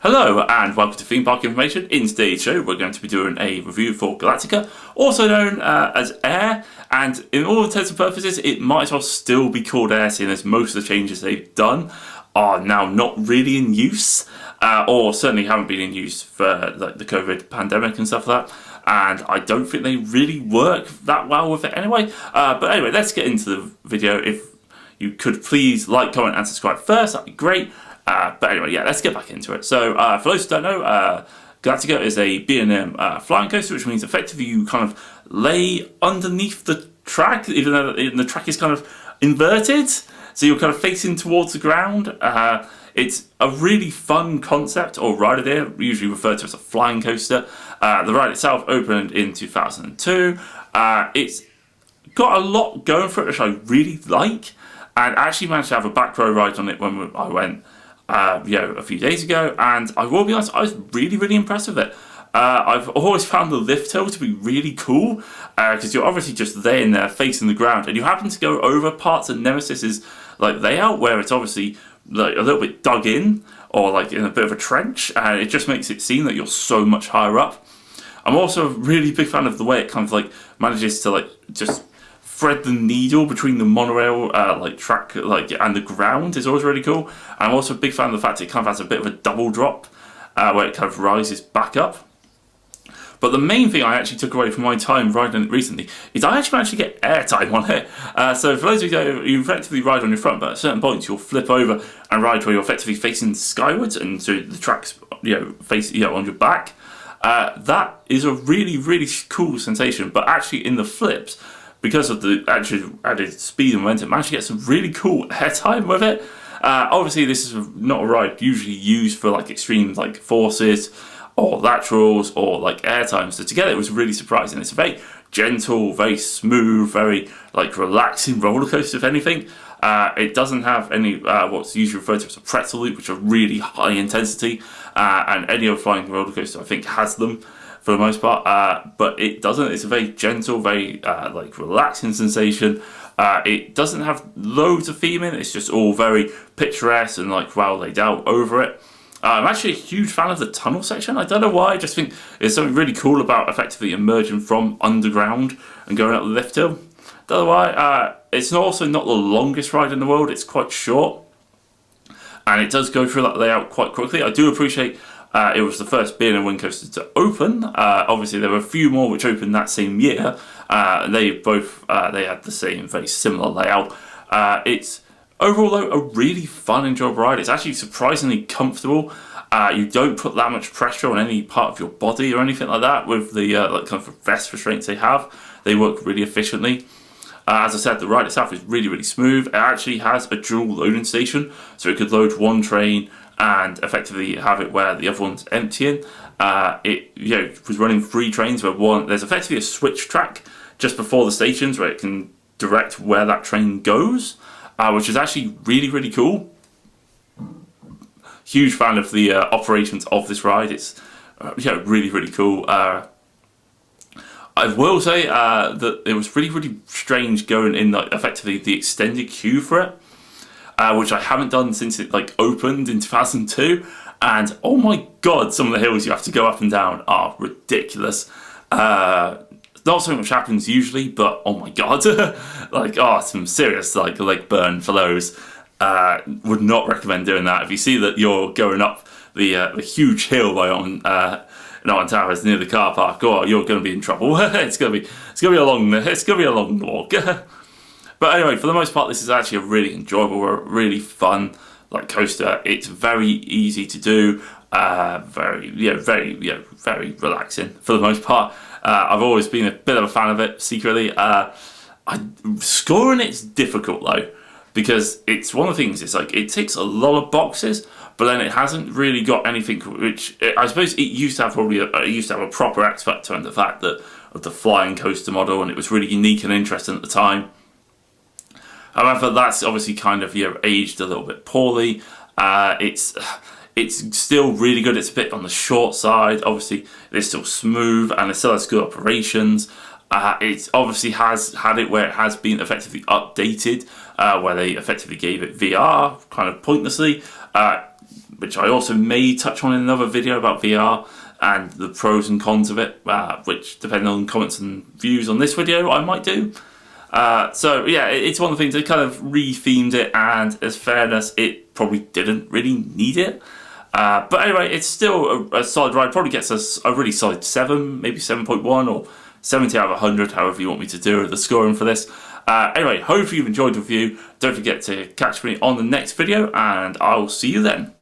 Hello and welcome to Theme Park Information. In today's show we're going to be doing a review for Galactica, also known as Air, and in all intents and purposes it might as well still be called Air, seeing as most of the changes they've done are now not really in use, or certainly haven't been in use for like the COVID pandemic and stuff like that, and I don't think they really work that well with it anyway. But anyway, let's get into the video. If you could please like, comment and subscribe first, that'd be great. But anyway, yeah, let's get back into it. So, for those who don't know, Galactica is a B&M flying coaster, which means effectively you kind of lay underneath the track, even though the track is kind of inverted. So you're kind of facing towards the ground. It's a really fun concept or ride idea, usually referred to as a flying coaster. The ride itself opened in 2002. It's got a lot going for it, which I really like. And I actually managed to have a back row ride on it when I went a few days ago, and I will be honest, I was really impressed with it. I've always found the lift hill to be really cool, because you're obviously just laying there facing the ground, and you happen to go over parts of Nemesis's like layout where it's obviously like a little bit dug in, or like in a bit of a trench, and it just makes it seem that you're so much higher up. I'm also a really big fan of the way it kind of like manages to like just thread the needle between the monorail track and the ground is always really cool. I'm also a big fan of the fact it kind of has a bit of a double drop where it kind of rises back up. But the main thing I actually took away from my time riding it recently is I actually managed to get airtime on it. So for those of you who know, you effectively ride on your front, but at certain points you'll flip over and ride where you're effectively facing skywards, and so the track's face on your back. That is a really cool sensation. But actually in the flips, because of the actual added speed and momentum, managed to get some really cool airtime with it. Obviously, this is not a ride usually used for like extreme like forces or laterals or like airtime. So together, it was really surprising. It's a very gentle, very smooth, very like relaxing roller coaster. If anything, it doesn't have any what's usually referred to as a pretzel loop, which are really high intensity, and any other flying roller coaster I think has them for the most part, but it doesn't. It's a very gentle, very like relaxing sensation. It doesn't have loads of theming. It's just all very picturesque and like well laid out over it. I'm actually a huge fan of the tunnel section. I don't know why. I just think there's something really cool about effectively emerging from underground and going up the lift hill. Don't know why. It's also not the longest ride in the world. It's quite short, and it does go through that layout quite quickly. I do appreciate. It was the first B&M Wing coaster to open. Obviously, there were a few more which opened that same year. They had the same, very similar layout. It's overall though a really fun, enjoyable ride. It's actually surprisingly comfortable. You don't put that much pressure on any part of your body or anything like that with the like kind of vest restraints they have. They work really efficiently. As I said, the ride itself is really smooth. It actually has a dual loading station, so it could load one train and effectively have it where the other one's emptying. It was running 3 trains where there's effectively a switch track just before the stations where it can direct where that train goes, which is actually really cool. Huge fan of the operations of this ride. It's really cool. I will say that it was really strange going in like effectively the extended queue for it. Which I haven't done since it like opened in 2002, and oh my god, some of the hills you have to go up and down are ridiculous. Not so much happens usually, but oh my god, some serious like leg burn for those. Would not recommend doing that. If you see that you're going up the huge hill by Alton Towers near the car park, you're going to be in trouble. It's going to be a long walk. But anyway, for the most part, this is actually a really enjoyable, really fun like coaster. It's very easy to do, very relaxing for the most part. I've always been a bit of a fan of it secretly. Scoring it's difficult though, because it's one of the things. It's like it ticks a lot of boxes, but then it hasn't really got anything which I suppose it used to have a proper X factor and the fact that of the flying coaster model, and it was really unique and interesting at the time. However, that's obviously kind of aged a little bit poorly. It's still really good. It's a bit on the short side. Obviously, it's still smooth and it still has good operations. It obviously has had it where it has been effectively updated, where they effectively gave it VR kind of pointlessly. which I also may touch on in another video about VR and the pros and cons of it, which, depending on comments and views on this video, I might do. So yeah, it's one of the things that kind of re-themed it, and as fairness, it probably didn't really need it. But anyway, it's still a solid ride. Probably gets us a really solid 7, maybe 7.1 or 70 out of 100, however you want me to do the scoring for this. Anyway, hopefully you've enjoyed the review. Don't forget to catch me on the next video, and I'll see you then.